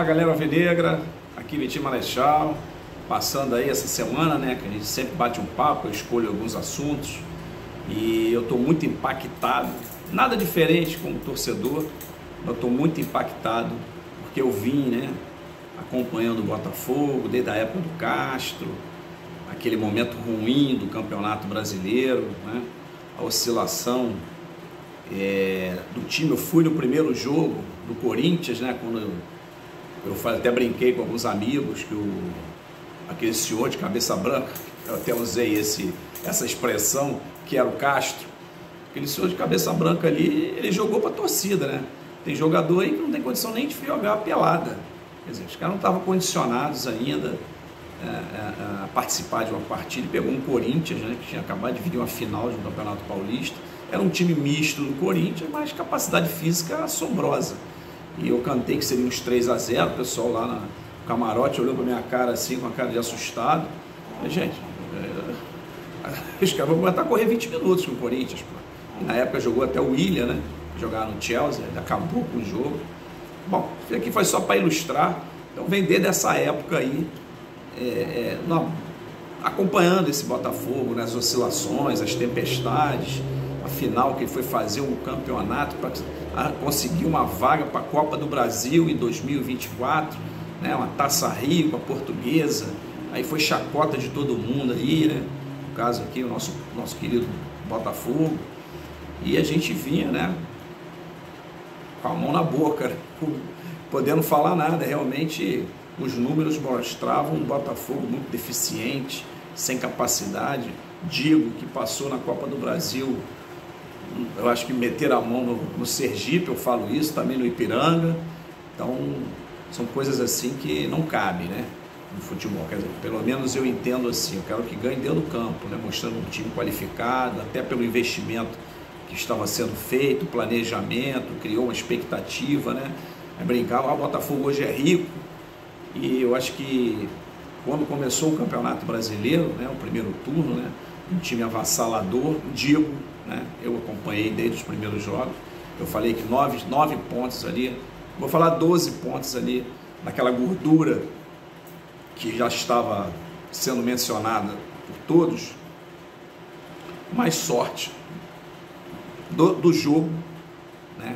Fala galera alvinegra, aqui Vitinho Marechal, passando aí essa semana, né, que a gente sempre bate um papo, eu escolho alguns assuntos e eu estou muito impactado, nada diferente como torcedor, eu estou muito impactado porque eu vim, né, acompanhando o Botafogo desde a época do Castro, aquele momento ruim do Campeonato Brasileiro, né, a oscilação do time. Eu fui no primeiro jogo do Corinthians, né, quando eu até brinquei com alguns amigos que aquele senhor de cabeça branca, eu até usei essa expressão, que era o Castro, aquele senhor de cabeça branca ali, ele jogou para a torcida, né? Tem jogador aí que não tem condição nem de jogar pelada, quer dizer, os caras não estavam condicionados ainda a participar de uma partida. Pegou um Corinthians, né, que tinha acabado de vir uma final de um Campeonato Paulista, era um time misto do Corinthians, mas capacidade física assombrosa. E eu cantei que seria uns 3-0, o pessoal lá no camarote olhou para minha cara assim, com a cara de assustado. Falei, gente, os caras vão aguentar correr 20 minutos com o Corinthians. Pô. E na época jogou até o Willian, né? Jogar no Chelsea, ele acabou com o jogo. Bom, isso aqui foi só para ilustrar. Então vem desde essa época aí, acompanhando esse Botafogo, nas oscilações, as tempestades, a final que ele foi fazer um campeonato para conseguir uma vaga para a Copa do Brasil em 2024, né, uma Taça Rio com a Portuguesa, aí foi chacota de todo mundo aí, né, no caso aqui o nosso querido Botafogo, e a gente vinha, né, com a mão na boca, podendo falar nada. Realmente os números mostravam um Botafogo muito deficiente, sem capacidade. Digo que passou na Copa do Brasil, eu acho que meter a mão no Sergipe, eu falo isso, também no Ipiranga. Então são coisas assim que não cabem, né, no futebol. Quer dizer, pelo menos eu entendo assim, eu quero que ganhe dentro do campo, né, mostrando um time qualificado, até pelo investimento que estava sendo feito, planejamento, criou uma expectativa, né, brincar, o Botafogo hoje é rico. E eu acho que quando começou o Campeonato Brasileiro, né, o primeiro turno, né, um time avassalador, digo, né, eu acompanhei desde os primeiros jogos, eu falei que 9 pontos ali, vou falar 12 pontos ali, naquela gordura que já estava sendo mencionada por todos, mais sorte do jogo, né,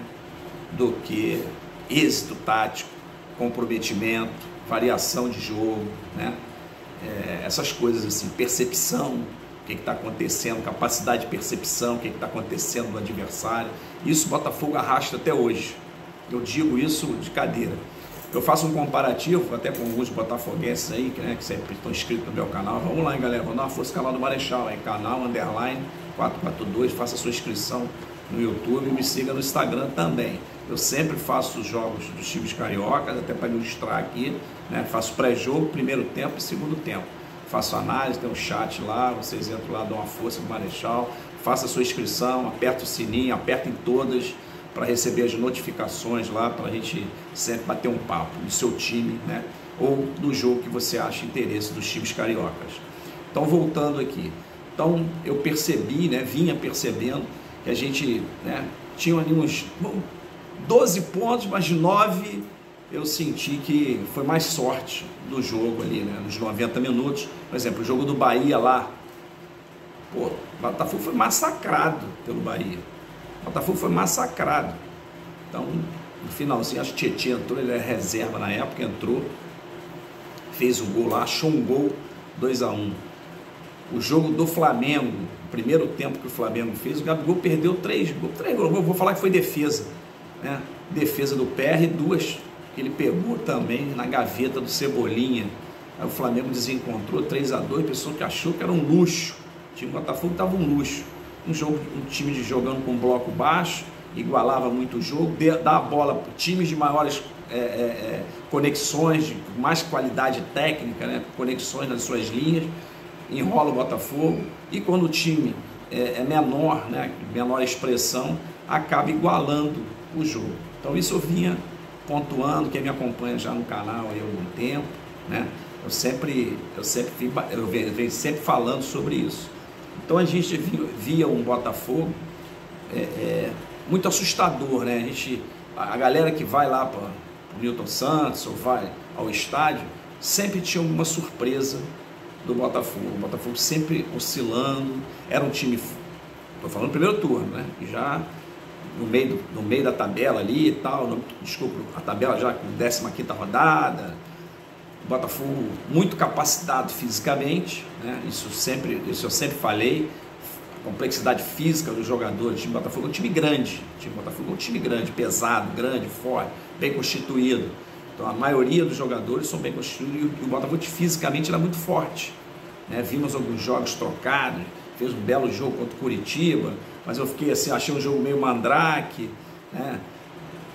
do que êxito tático, comprometimento, variação de jogo, né, essas coisas assim, percepção, o que está acontecendo, capacidade de percepção, o que está acontecendo no adversário. Isso o Botafogo arrasta até hoje. Eu digo isso de cadeira. Eu faço um comparativo até com alguns botafoguenses aí, né, que sempre estão inscritos no meu canal. Vamos lá, hein, galera, vamos dar uma força, canal do Marechal, hein, canal _442, faça a sua inscrição no YouTube e me siga no Instagram também. Eu sempre faço os jogos dos times cariocas, até para ilustrar aqui, né, faço pré-jogo, primeiro tempo e segundo tempo. Faço análise, tem um chat lá, vocês entram lá, dão uma força pro Marechal, faça a sua inscrição, aperta o sininho, aperta em todas para receber as notificações lá, para a gente sempre bater um papo do seu time, né, ou do jogo que você acha interesse dos times cariocas. Então, voltando aqui, então eu percebi, né, vinha percebendo que a gente, né, tinha ali uns 12 pontos, mas de 9 eu senti que foi mais sorte do jogo ali, né, nos 90 minutos. Por exemplo, o jogo do Bahia lá, pô, o Botafogo foi massacrado pelo Bahia. O Botafogo foi massacrado. Então, no finalzinho, acho que Tietê entrou, ele era reserva na época, entrou, fez o gol lá, achou um gol, 2-1. O jogo do Flamengo, o primeiro tempo que o Flamengo fez, o Gabigol perdeu 3 gols. Vou falar que foi defesa, né? Defesa do PR e 2 que ele pegou também na gaveta do Cebolinha. Aí o Flamengo desencontrou 3-2, pessoa que achou que era um luxo. O time do Botafogo estava um luxo. Um time jogando com bloco baixo, igualava muito o jogo, dá a bola para times de maiores conexões, de mais qualidade técnica, né? Conexões nas suas linhas, enrola o Botafogo, e quando o time é menor, né? Menor expressão, acaba igualando o jogo. Então isso eu vinha pontuando, quem me acompanha já no canal aí há algum tempo, né? Eu venho sempre falando sobre isso. Então a gente via um Botafogo muito assustador, né? A galera que vai lá para o Newton Santos ou vai ao estádio, sempre tinha alguma surpresa do Botafogo. O Botafogo sempre oscilando, era um time, estou falando primeiro turno, né? E já no meio da tabela ali e tal, desculpa, a tabela já com 15ª rodada, o Botafogo muito capacitado fisicamente, né? Isso eu sempre falei, a complexidade física dos jogadores. O time do Botafogo é um time grande, o time do Botafogo é um time grande, pesado, grande, forte, bem constituído. Então a maioria dos jogadores são bem constituídos e o Botafogo fisicamente era muito forte, né? Vimos alguns jogos trocados, fez um belo jogo contra o Curitiba, mas eu fiquei assim, achei um jogo meio mandrake, né?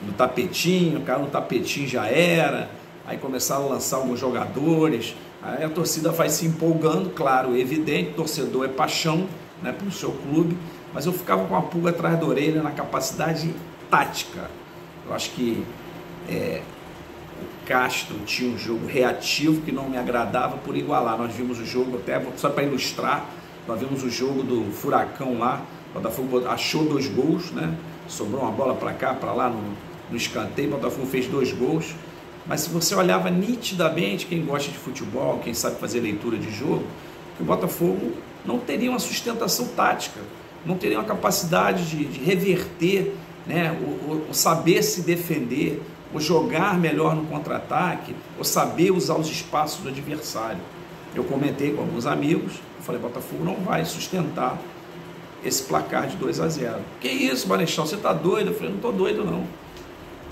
No tapetinho, caiu no tapetinho, já era. Aí começaram a lançar alguns jogadores, aí a torcida vai se empolgando, claro, evidente, torcedor é paixão, né, pelo seu clube, mas eu ficava com a pulga atrás da orelha na capacidade tática. Eu acho que o Castro tinha um jogo reativo que não me agradava por igualar. Nós vimos o jogo, até só para ilustrar, nós vimos o jogo do Furacão lá, o Botafogo achou 2 gols, né? Sobrou uma bola para cá, para lá no escanteio, o Botafogo fez 2 gols, mas se você olhava nitidamente, quem gosta de futebol, quem sabe fazer leitura de jogo, que o Botafogo não teria uma sustentação tática, não teria uma capacidade de reverter, né? O saber se defender, o jogar melhor no contra-ataque, o saber usar os espaços do adversário. Eu comentei com alguns amigos, eu falei, Botafogo não vai sustentar esse placar de 2-0. Que isso, Marechal, você está doido? Eu falei, não estou doido não.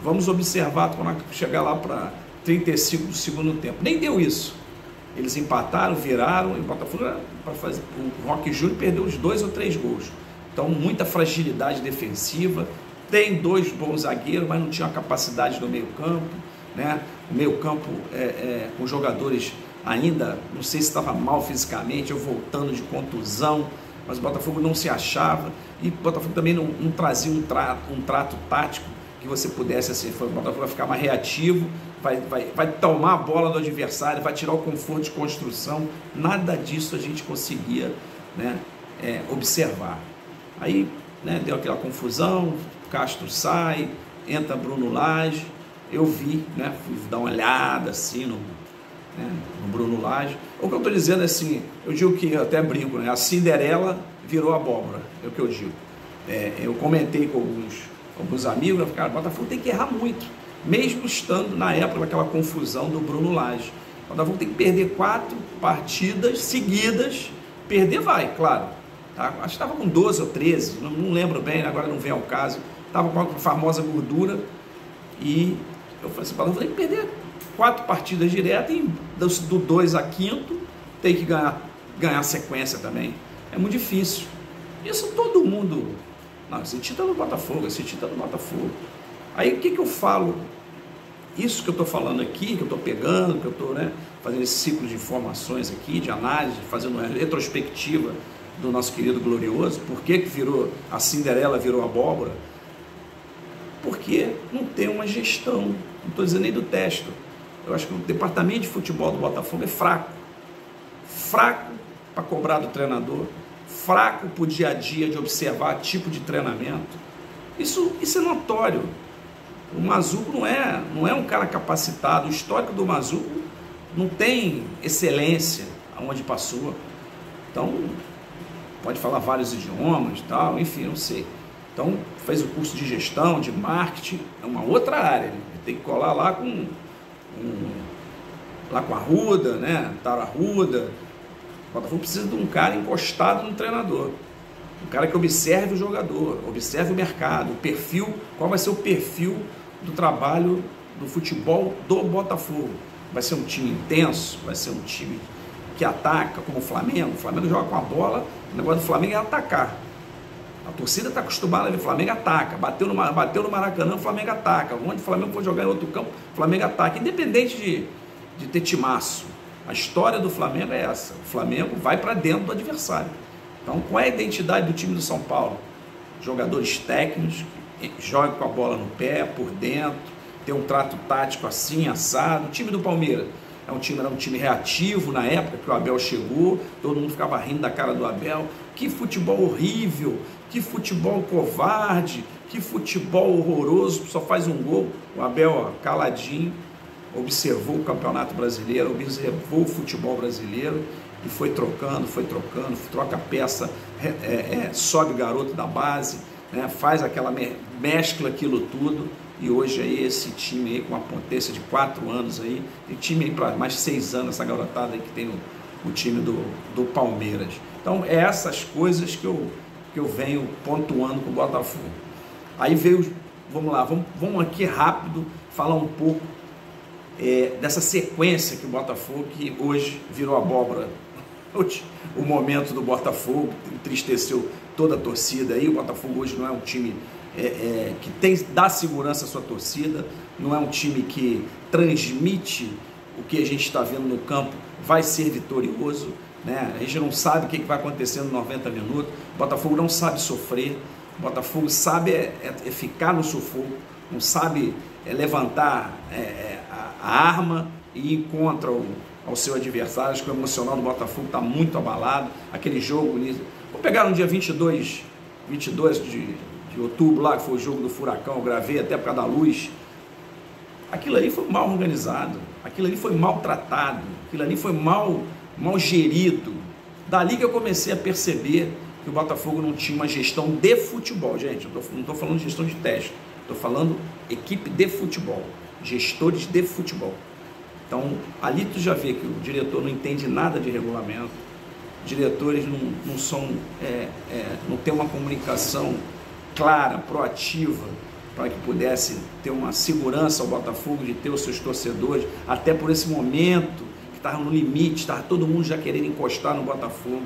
Vamos observar quando chegar lá para 35 do segundo tempo. Nem deu isso. Eles empataram, viraram, e o Botafogo, para fazer, o Roque Júnior perdeu uns 2 ou 3 gols. Então, muita fragilidade defensiva. Tem 2 bons zagueiros, mas não tinha a capacidade no meio campo, né? O meio campo com jogadores ainda, não sei se estava mal fisicamente, ou voltando de contusão, mas o Botafogo não se achava, e o Botafogo também não trazia um trato tático que você pudesse, assim, o Botafogo vai ficar mais reativo, vai tomar a bola do adversário, vai tirar o conforto de construção. Nada disso a gente conseguia, né, observar. Aí, né, deu aquela confusão, Castro sai, entra Bruno Lage, eu vi, né, fui dar uma olhada assim no Bruno Lage. O que eu estou dizendo é assim, eu digo que, eu até brinco, né, a Cinderela virou abóbora, é o que eu digo. Eu comentei com alguns amigos, eu falei, cara, o Botafogo tem que errar muito, mesmo estando na época daquela confusão do Bruno Lage. O Botafogo tem que perder 4 partidas seguidas, perder vai, claro, tá? Acho que estava com 12 ou 13, não lembro bem, agora não vem ao caso, estava com a famosa gordura, e eu falei assim, o Botafogo tem que perder 4 partidas diretas, e do 2 a 5º tem que ganhar sequência também. É muito difícil. Isso todo mundo... Não, esse título é do Botafogo, esse título é do Botafogo. Aí o que eu falo? Isso que eu estou falando aqui, que eu estou pegando, que eu estou, né, fazendo esse ciclo de informações aqui, de análise, fazendo uma retrospectiva do nosso querido Glorioso. Por que virou a Cinderela, virou abóbora? Porque não tem uma gestão. Não estou dizendo nem do teste. Eu acho que o departamento de futebol do Botafogo é fraco. Fraco para cobrar do treinador, fraco para o dia a dia de observar tipo de treinamento. Isso é notório. O Mazzuco não é um cara capacitado. O histórico do Mazzuco não tem excelência aonde passou. Então, pode falar vários idiomas e tal, enfim, não sei. Então, fez o curso de gestão, de marketing, é uma outra área. Ele tem que colar lá com a Ruda, né? Tara Ruda. O Botafogo precisa de um cara encostado no treinador, um cara que observe o jogador, observe o mercado, o perfil, qual vai ser o perfil do trabalho do futebol do Botafogo. Vai ser um time intenso, vai ser um time que ataca, como o Flamengo. O Flamengo joga com a bola, o negócio do Flamengo é atacar. A torcida está acostumada a ver o Flamengo ataca, bateu no Maracanã, o Flamengo ataca, onde o Flamengo for jogar em outro campo, o Flamengo ataca, independente de ter timaço. A história do Flamengo é essa, o Flamengo vai para dentro do adversário. Então, qual é a identidade do time do São Paulo? Jogadores técnicos, que jogam com a bola no pé, por dentro, tem um trato tático assim, assado. O time do Palmeiras, era um time reativo na época que o Abel chegou, todo mundo ficava rindo da cara do Abel. Que futebol horrível, que futebol covarde, que futebol horroroso, só faz um gol. O Abel, ó, caladinho, observou o Campeonato Brasileiro, observou o futebol brasileiro e foi trocando, troca a peça, sobe o garoto da base, né, faz aquela mescla, aquilo tudo, e hoje aí esse time aí com uma potência de 4 anos aí, tem time aí para mais 6 anos, essa garotada aí que tem o time do Palmeiras. Então é essas coisas que eu venho pontuando com o Botafogo. Aí veio, vamos lá, vamos aqui rápido falar um pouco dessa sequência que o Botafogo, que hoje virou abóbora. O momento do Botafogo entristeceu toda a torcida aí. O Botafogo hoje não é um time que dá segurança à sua torcida, não é um time que transmite o que a gente está vendo no campo, vai ser vitorioso, né? A gente não sabe o que vai acontecer nos 90 minutos. O Botafogo não sabe sofrer, o Botafogo sabe ficar no sufoco, não sabe levantar a arma e ir contra ao seu adversário. Acho que o emocional do Botafogo está muito abalado. Aquele jogo, vou pegar no dia 22 de outubro lá, que foi o jogo do Furacão, eu gravei até por causa da luz. Aquilo ali foi mal organizado, aquilo ali foi mal tratado, aquilo ali foi mal gerido. Dali que eu comecei a perceber que o Botafogo não tinha uma gestão de futebol, gente. Eu não estou falando de gestão de teste, estou falando equipe de futebol, gestores de futebol. Então, ali tu já vê que o diretor não entende nada de regulamento, diretores não tem uma comunicação clara, proativa, para que pudesse ter uma segurança ao Botafogo de ter os seus torcedores, até por esse momento que estava no limite, estava todo mundo já querendo encostar no Botafogo,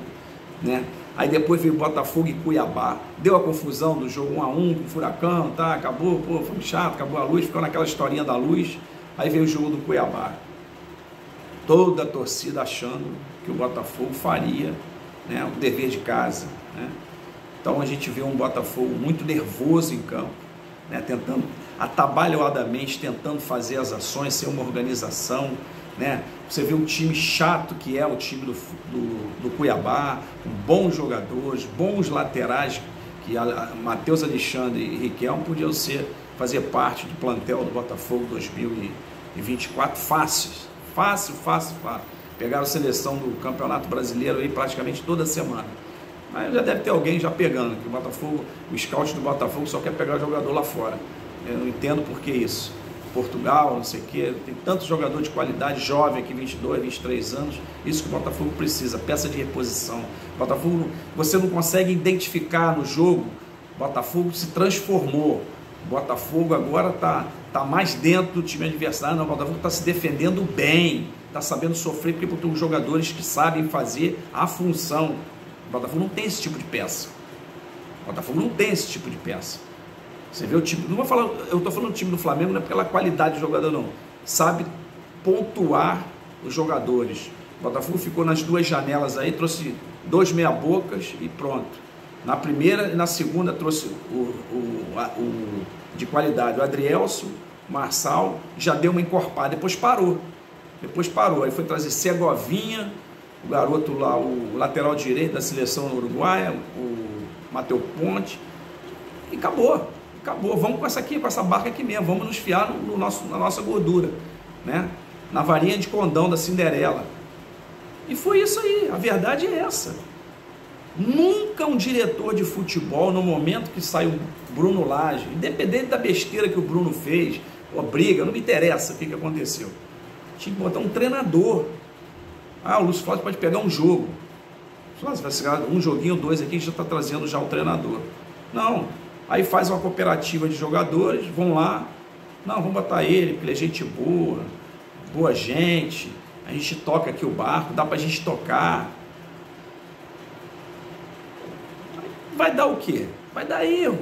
né? Aí depois veio Botafogo e Cuiabá, deu a confusão do jogo 1-1 com o Furacão, tá? Acabou, pô, foi chato, acabou a luz, ficou naquela historinha da luz. Aí veio o jogo do Cuiabá, toda a torcida achando que o Botafogo faria, né, o dever de casa, né? Então a gente vê um Botafogo muito nervoso em campo, né, tentando, atabalhoadamente, tentando fazer as ações, ser uma organização, né? Você vê um time chato que é o time do Cuiabá, com bons jogadores, bons laterais, que Matheus Alexandre e Riquelme podiam fazer parte do plantel do Botafogo 2024 fácil. Pegaram a seleção do Campeonato Brasileiro aí praticamente toda semana. Mas já deve ter alguém já pegando, que o Botafogo, o scout do Botafogo só quer pegar jogador lá fora. Eu não entendo por que isso. Portugal, não sei o quê, tem tantos jogadores de qualidade, jovem aqui, 22, 23 anos, isso que o Botafogo precisa, peça de reposição. Botafogo, você não consegue identificar no jogo, o Botafogo se transformou, o Botafogo agora está mais dentro do time adversário, não, o Botafogo está se defendendo bem, está sabendo sofrer, porque tem jogadores que sabem fazer a função. O Botafogo não tem esse tipo de peça. O Botafogo não tem esse tipo de peça. Você vê o time, não vou falar, eu estou falando do time do Flamengo, não é pela qualidade de jogador não, sabe pontuar os jogadores. O Botafogo ficou nas duas janelas aí, trouxe 2 meia-bocas e pronto. Na primeira e na segunda trouxe o de qualidade, o Adrielson, o Marçal, já deu uma encorpada, depois parou, aí foi trazer Segovinha, o garoto lá, o lateral direito da seleção uruguaia, o Matheus Ponte, e acabou, vamos com essa barca aqui mesmo, vamos nos fiar na nossa gordura, né? Na varinha de condão da Cinderela. E foi isso aí, a verdade é essa. Nunca um diretor de futebol, no momento que sai o Bruno Lage, independente da besteira que o Bruno fez, ou briga, não me interessa o que aconteceu, tinha que botar um treinador. O Lúcio Flávio pode pegar um jogo, vai chegar um joguinho, 2 aqui, já está trazendo já o treinador. Não, aí faz uma cooperativa de jogadores, vão lá, não, vamos botar ele, porque ele é gente boa gente, a gente toca aqui o barco, dá para a gente tocar. Vai dar o quê? Vai dar erro,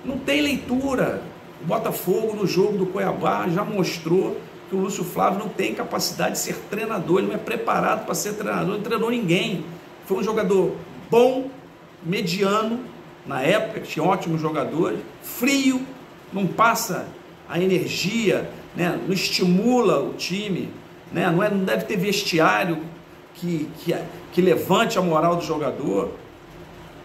não tem leitura. O Botafogo no jogo do Cuiabá já mostrou que o Lúcio Flávio não tem capacidade de ser treinador, ele não é preparado para ser treinador, não treinou ninguém. Foi um jogador bom, mediano, na época, tinha ótimos jogadores, frio, não passa a energia, né? Não estimula o time, né? Não deve ter vestiário que levante a moral do jogador.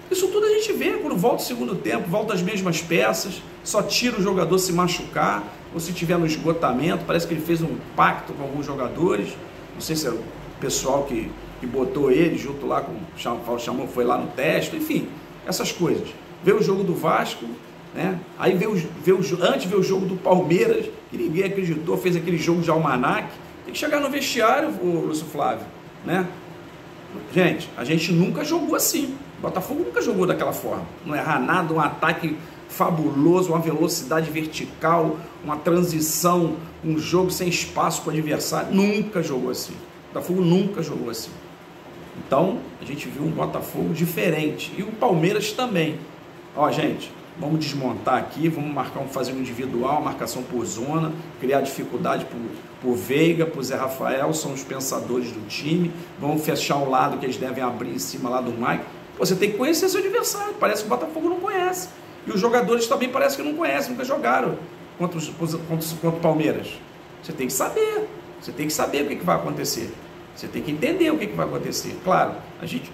Isso tudo a gente vê quando volta o segundo tempo, volta as mesmas peças, só tira o jogador se machucar, ou se tiver no esgotamento. Parece que ele fez um pacto com alguns jogadores, não sei se é o pessoal que botou ele junto lá com o Paulo chamou, foi lá no teste, enfim, essas coisas. Vê o jogo do Vasco, né? Aí antes vê o jogo do Palmeiras, que ninguém acreditou, fez aquele jogo de almanaque. Tem que chegar no vestiário, o Lúcio Flávio, né? Gente, a gente nunca jogou assim. O Botafogo nunca jogou daquela forma. Não errar nada, um ataque fabuloso, uma velocidade vertical, uma transição, um jogo sem espaço para o adversário. Nunca jogou assim. O Botafogo nunca jogou assim. Então, a gente viu um Botafogo diferente. E o Palmeiras também. Ó, gente, vamos desmontar aqui, vamos fazer um individual, marcação por zona, criar dificuldade por Veiga, por Zé Rafael, são os pensadores do time. Vamos fechar o lado que eles devem abrir em cima lá do Mike. Você tem que conhecer seu adversário. Parece que o Botafogo não conhece. E os jogadores também parece que não conhecem, nunca jogaram contra o Palmeiras. Você tem que saber. Você tem que saber o que vai acontecer. Você tem que entender o que vai acontecer. Claro,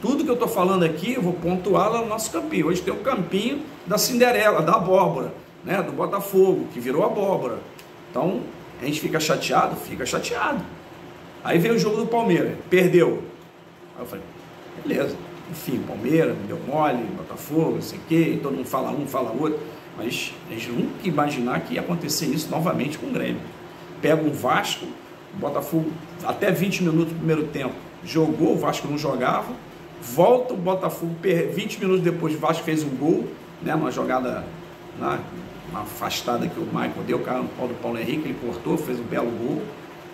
tudo que eu estou falando aqui, eu vou pontuar lá no nosso campinho. Hoje tem o campinho da Cinderela, da abóbora, né? Do Botafogo, que virou abóbora. Então, a gente fica chateado? Fica chateado. Aí veio o jogo do Palmeiras, perdeu. Aí eu falei, beleza. Enfim, Palmeiras, deu mole, Botafogo, não sei o quê, todo mundo fala um, fala outro, mas a gente nunca ia imaginar que ia acontecer isso novamente com o Grêmio. Pega um Vasco, o Botafogo, até 20 minutos do primeiro tempo, jogou, o Vasco não jogava, volta o Botafogo, 20 minutos depois o Vasco fez um gol, né, uma jogada, uma afastada que o Michael deu, o cara no pau do Paulo Henrique, ele cortou, fez um belo gol,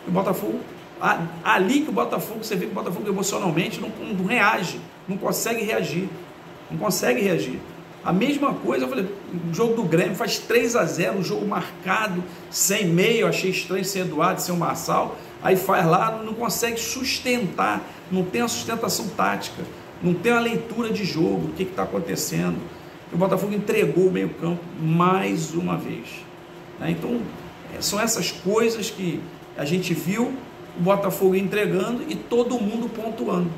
e o Botafogo, ali que o Botafogo, você vê que o Botafogo emocionalmente não reage, não consegue reagir, A mesma coisa, eu falei, o jogo do Grêmio faz 3-0, um jogo marcado, sem meio, achei estranho sem Eduardo, sem o Marçal, aí faz lá, não consegue sustentar, não tem a sustentação tática, não tem a leitura de jogo, o que está acontecendo. O Botafogo entregou o meio campo mais uma vez, né? Então, são essas coisas que a gente viu o Botafogo entregando e todo mundo pontuando.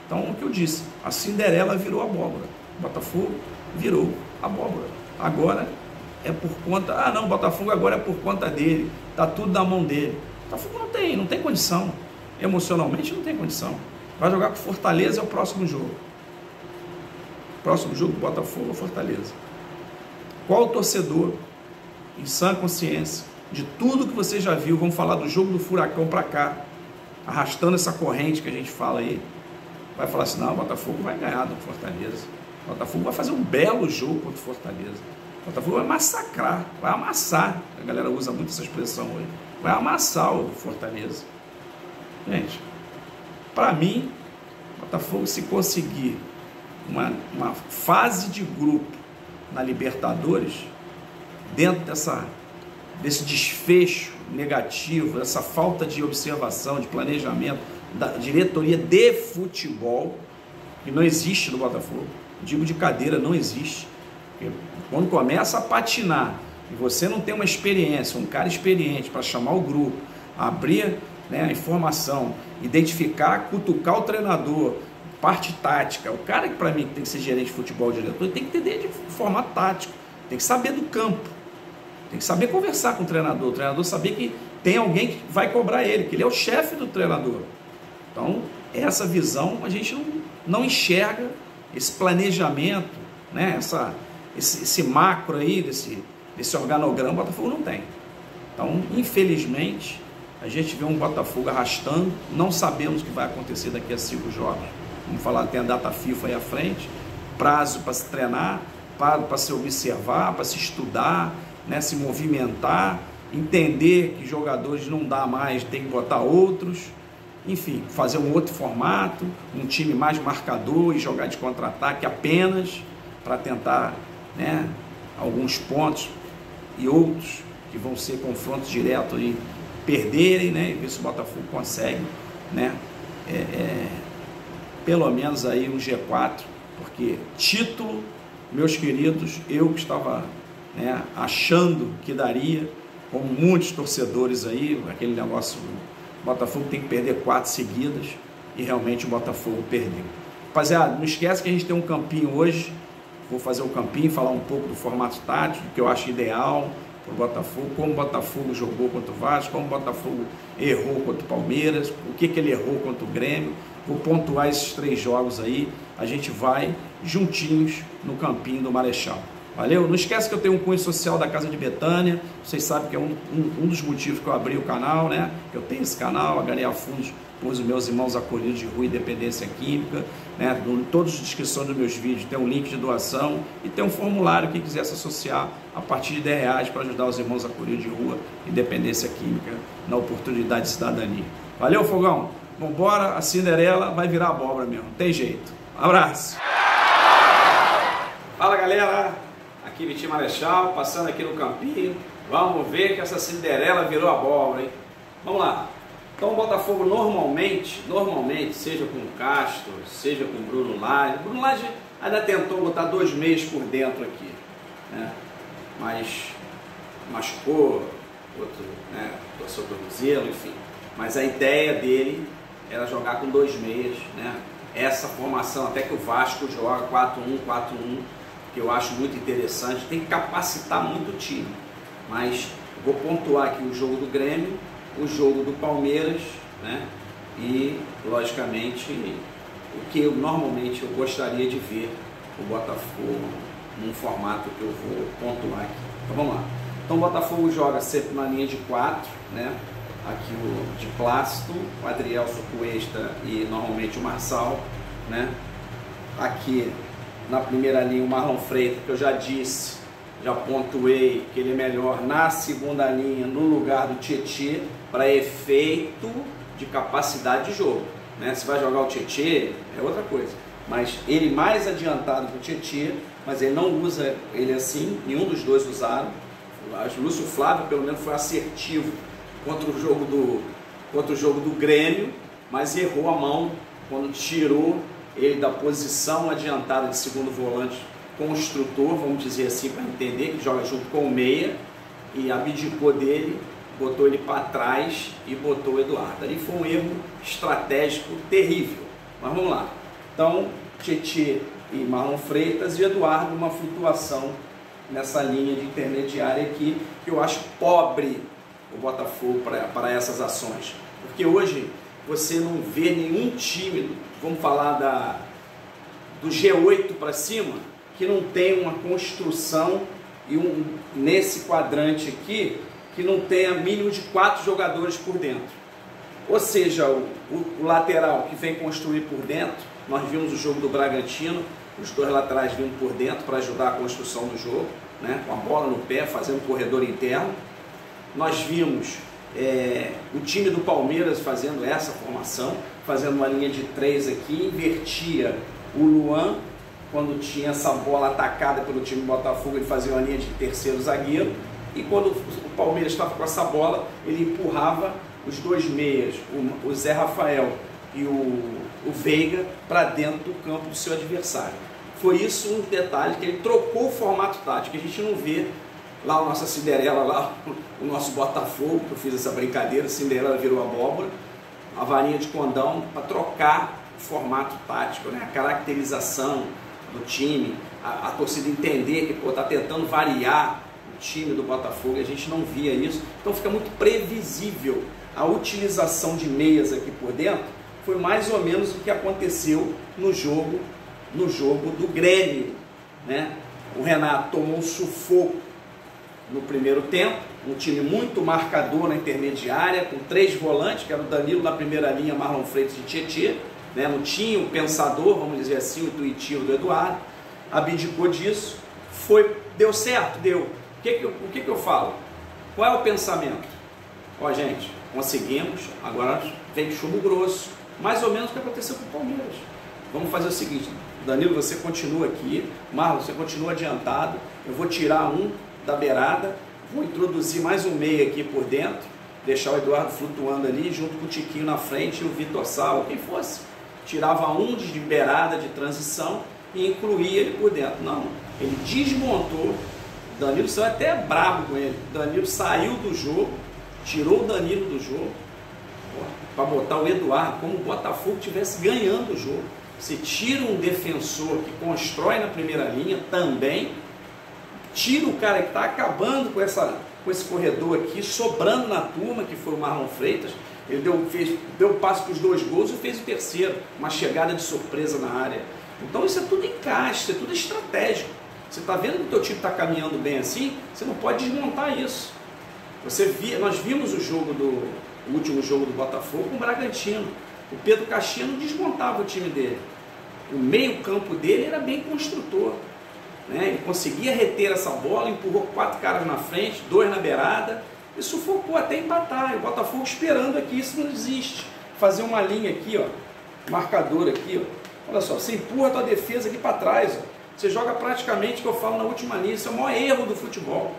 Então, o que eu disse, a Cinderela virou abóbora, o Botafogo virou abóbora. Agora é por conta, não, o Botafogo agora é por conta dele, está tudo na mão dele. O Botafogo não tem condição, emocionalmente não tem condição. Vai jogar com Fortaleza, é o próximo jogo. Próximo jogo do Botafogo é Fortaleza. Qual o torcedor, em sã consciência, de tudo que você já viu, vamos falar do jogo do Furacão para cá, arrastando essa corrente que a gente fala aí, vai falar assim, não, o Botafogo vai ganhar do Fortaleza. O Botafogo vai fazer um belo jogo contra o Fortaleza. O Botafogo vai massacrar, vai amassar. A galera usa muito essa expressão hoje. Vai amassar o Fortaleza. Gente, para mim, o Botafogo, se conseguir uma fase de grupo na Libertadores, dentro desse desfecho negativo, dessa falta de observação, de planejamento da diretoria de futebol, que não existe no Botafogo, digo de cadeira, não existe. Porque quando começa a patinar e você não tem uma experiência, um cara experiente para chamar o grupo, abrir, né, a informação, identificar, cutucar o treinador, parte tática, o cara que para mim tem que ser gerente de futebol, diretor, tem que entender de formato tático, tem que saber do campo, tem que saber conversar com o treinador saber que tem alguém que vai cobrar ele, que ele é o chefe do treinador. Então, essa visão a gente não enxerga, esse planejamento, né, esse macro aí, desse organograma, o Botafogo não tem. Então, infelizmente, a gente vê um Botafogo arrastando, não sabemos o que vai acontecer daqui a 5 jogos. Vamos falar, tem a data FIFA aí à frente, prazo para se treinar, para se observar, para se estudar, né, se movimentar, entender que jogadores não dá mais, tem que botar outros, enfim, fazer um outro formato, um time mais marcador e jogar de contra-ataque apenas para tentar, né, alguns pontos e outros que vão ser confrontos diretos e perderem, né, e ver se o Botafogo consegue, né, pelo menos aí um G4, porque título, meus queridos, eu que estava, né, achando que daria, como muitos torcedores aí, aquele negócio O Botafogo tem que perder 4 seguidas e realmente o Botafogo perdeu. Rapaziada, não esquece que a gente tem um campinho hoje. Vou fazer o campinho, falar um pouco do formato tático, que eu acho ideal para o Botafogo, como o Botafogo jogou contra o Vasco, como o Botafogo errou contra o Palmeiras, o que ele errou contra o Grêmio. Vou pontuar esses 3 jogos aí, a gente vai juntinhos no campinho do Marechal. Valeu? Não esquece que eu tenho um cunho social da Casa de Betânia, vocês sabem que é um dos motivos que eu abri o canal, né? Que eu tenho esse canal, ganhei fundos por os meus irmãos acolhidos de rua e dependência química, né? Todas as descrições dos meus vídeos tem um link de doação e tem um formulário, quem quiser se associar a partir de R$10 para ajudar os irmãos acolhidos de rua e dependência química na oportunidade de cidadania. Valeu, Fogão? Vambora, a Cinderela vai virar abóbora mesmo, não tem jeito. Abraço! Fala, galera! Aqui Vitinho Marechal, passando aqui no campinho. Vamos ver que essa Cinderela virou abóbora, hein? Vamos lá. Então o Botafogo normalmente, seja com o Castro, seja com o Bruno Lage. Bruno Lage ainda tentou botar 2 meias por dentro aqui, né? Mas machucou, outro, né, torceu o tornozelo, enfim. Mas a ideia dele era jogar com 2 meias, né? Essa formação até que o Vasco joga 4-1, 4-1, que eu acho muito interessante, tem que capacitar muito o time. Mas vou pontuar aqui o jogo do Grêmio, o jogo do Palmeiras, né? E logicamente o que normalmente eu gostaria de ver o Botafogo num formato que eu vou pontuar aqui. Então vamos lá. Então o Botafogo joga sempre na linha de 4, né? Aqui o de Plácido, o Adrielson Cuesta e normalmente o Marçal, né? Aqui na primeira linha o Marlon Freitas, que eu já disse, já pontuei que ele é melhor na segunda linha no lugar do Tietê, para efeito de capacidade de jogo, né? Se vai jogar o Tietê é outra coisa, mas ele mais adiantado que o Tietê, mas ele não usa ele assim, nenhum dos dois usaram. O Lúcio Flávio pelo menos foi assertivo contra o jogo do Grêmio, mas errou a mão quando tirou ele da posição adiantada de segundo volante construtor, vamos dizer assim, para entender, que joga junto com o meia, e abdicou dele, botou ele para trás e botou o Eduardo. Ali foi um erro estratégico terrível. Mas vamos lá. Então, Tietê e Marlon Freitas e Eduardo, uma flutuação nessa linha de intermediária aqui, que eu acho pobre o Botafogo para essas ações. Porque hoje você não vê nenhum time, vamos falar do G8 para cima, que não tem uma construção e nesse quadrante aqui, que não tenha mínimo de 4 jogadores por dentro. Ou seja, o lateral que vem construir por dentro, nós vimos o jogo do Bragantino, os 2 laterais vindo por dentro para ajudar a construção do jogo, né, com a bola no pé, fazendo corredor interno. Nós vimos o time do Palmeiras fazendo essa formação, fazendo uma linha de 3 aqui, invertia o Luan, quando tinha essa bola atacada pelo time do Botafogo, ele fazia uma linha de terceiro zagueiro, e quando o Palmeiras estava com essa bola, ele empurrava os 2 meias, o Zé Rafael e o Veiga, para dentro do campo do seu adversário. Foi isso um detalhe, que ele trocou o formato tático, que a gente não vê lá a nossa Cinderela, lá o nosso Botafogo, que eu fiz essa brincadeira, Cinderela virou abóbora, a varinha de condão, para trocar o formato tático, né? A caracterização do time, a torcida entender que está tentando variar o time do Botafogo, e a gente não via isso, então fica muito previsível. A utilização de meias aqui por dentro foi mais ou menos o que aconteceu no jogo do Grêmio, né? O Renato tomou um sufoco no primeiro tempo, um time muito marcador na intermediária, com 3 volantes, que era o Danilo na primeira linha, Marlon Freitas e Tietê, né? Não tinha o pensador, vamos dizer assim, o intuitivo do Eduardo, abdicou disso, deu certo, deu. O que eu falo? Qual é o pensamento? Ó, gente, conseguimos, agora vem chumbo grosso, mais ou menos o que aconteceu com o Palmeiras. Vamos fazer o seguinte, Danilo, você continua aqui, Marlon, você continua adiantado, eu vou tirar um da beirada, vou introduzir mais um meia aqui por dentro, deixar o Eduardo flutuando ali, junto com o Tiquinho na frente e o Vitor Sá, ou quem fosse. Tirava um de beirada, de transição, e incluía ele por dentro. Não, ele desmontou, Danilo saiu até brabo com ele, Danilo saiu do jogo, tirou o Danilo do jogo, para botar o Eduardo, como o Botafogo estivesse ganhando o jogo. Você tira um defensor que constrói na primeira linha também, tira o cara que está acabando com esse corredor aqui, sobrando na turma, que foi o Marlon Freitas. Ele deu passo para os 2 gols e fez o terceiro, uma chegada de surpresa na área. Então isso é tudo encaixe, isso é tudo estratégico. Você está vendo que o teu time está caminhando bem assim, você não pode desmontar isso. Nós vimos o último jogo do Botafogo com o Bragantino. O Pedro Caixinha não desmontava o time dele. O meio campo dele era bem construtor, né? Ele conseguia reter essa bola, empurrou 4 caras na frente, 2 na beirada, e sufocou até empatar. E o Botafogo esperando aqui, isso não existe. Fazer uma linha aqui, ó, marcador aqui, ó. Olha só, você empurra a tua defesa aqui para trás, ó. Você joga praticamente o que eu falo na última linha. Isso é o maior erro do futebol.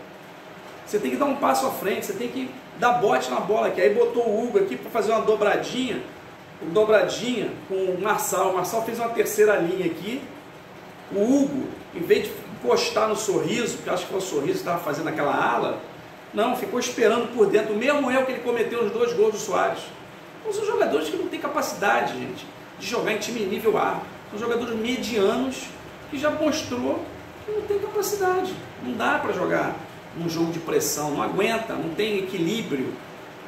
Você tem que dar um passo à frente, você tem que dar bote na bola aqui. Aí botou o Hugo aqui para fazer uma dobradinha com o Marçal. O Marçal fez uma terceira linha aqui. O Hugo, em vez de encostar no Sorriso, que eu acho que foi o Sorriso que estava fazendo aquela ala, não, ficou esperando por dentro. O mesmo erro que ele cometeu nos 2 gols do Soares. Então, são jogadores que não têm capacidade, gente, de jogar em time nível A. São jogadores medianos que já mostrou que não tem capacidade. Não dá para jogar num jogo de pressão, não aguenta, não tem equilíbrio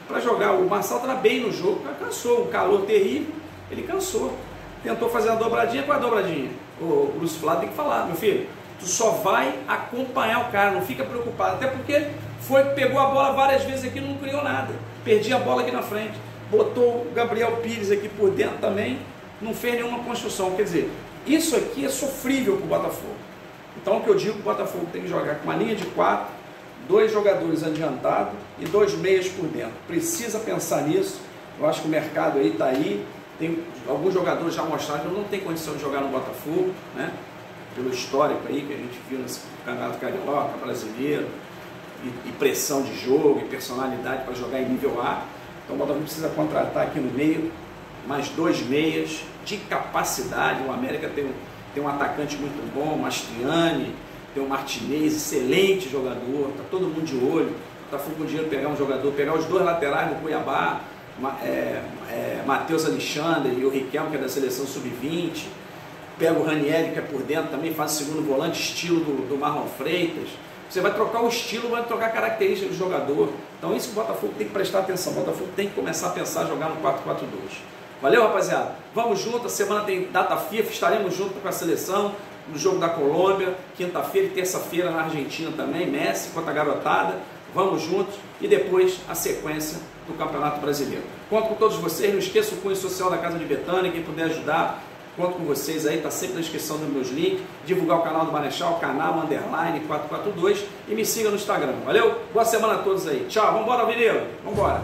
para jogar. O Marçal estava bem no jogo, cansou, um calor terrível, ele cansou. Tentou fazer uma dobradinha, qual é a dobradinha? O Lúcio Flávio tem que falar, meu filho, tu só vai acompanhar o cara, não fica preocupado, até porque pegou a bola várias vezes aqui e não criou nada, perdia a bola aqui na frente, botou o Gabriel Pires aqui por dentro também, não fez nenhuma construção. Quer dizer, isso aqui é sofrível para o Botafogo. Então o que eu digo, o Botafogo tem que jogar com uma linha de 4, 2 jogadores adiantados e 2 meias por dentro. Precisa pensar nisso. Eu acho que o mercado aí está aí. Tem alguns jogadores já mostraram que não tem condição de jogar no Botafogo, né? Pelo histórico aí que a gente viu nesse Campeonato Carioca, brasileiro, e pressão de jogo, e personalidade para jogar em nível A. Então o Botafogo precisa contratar aqui no meio mais 2 meias de capacidade. O América tem um atacante muito bom, o Mastriani, tem o Martinez, excelente jogador, está todo mundo de olho. Está com dinheiro pegar um jogador, pegar os 2 laterais do Cuiabá, Matheus Alexandre e o Riquelme, que é da seleção sub-20. Pega o Ranieri, que é por dentro também, faz o segundo volante, estilo do Marlon Freitas. Você vai trocar o estilo, vai trocar a característica do jogador. Então isso que o Botafogo tem que prestar atenção. O Botafogo tem que começar a pensar jogar no 4-4-2. Valeu, rapaziada? Vamos junto, a semana tem data FIFA, estaremos junto com a seleção no jogo da Colômbia, quinta-feira e terça-feira na Argentina também, Messi contra a garotada. Vamos juntos e depois a sequência do Campeonato Brasileiro. Conto com todos vocês, não esqueça o cunho social da Casa de Betânia, quem puder ajudar, conto com vocês aí, está sempre na descrição dos meus links. Divulgar o canal do Marechal, canal _442 e me siga no Instagram. Valeu? Boa semana a todos aí. Tchau, vambora, Mineiro, vambora.